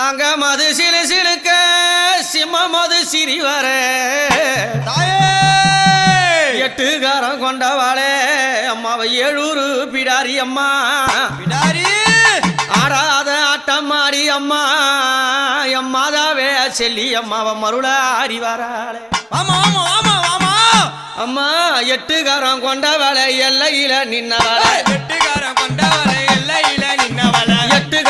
அங்க மது சிலு சிலுக்க சிம்ம மது சிரி வர எட்டுக்காரம் கொண்டவாளே அம்மாவை ஏழூரு பிடாரி அம்மா பிடாரி ஆடாத ஆட்டம் ஆடி அம்மா எம்மாதாவே செல்லி அம்மாவை மருளாரி வராளே ஆமா ஆமா ஆமா ஆமா அம்மா எட்டுக்காரம் கொண்டவாளே எல்லையில நின்னவாளே எட்டுக்காரம் கொண்டவளை எல்லையில நின்னவள எட்டு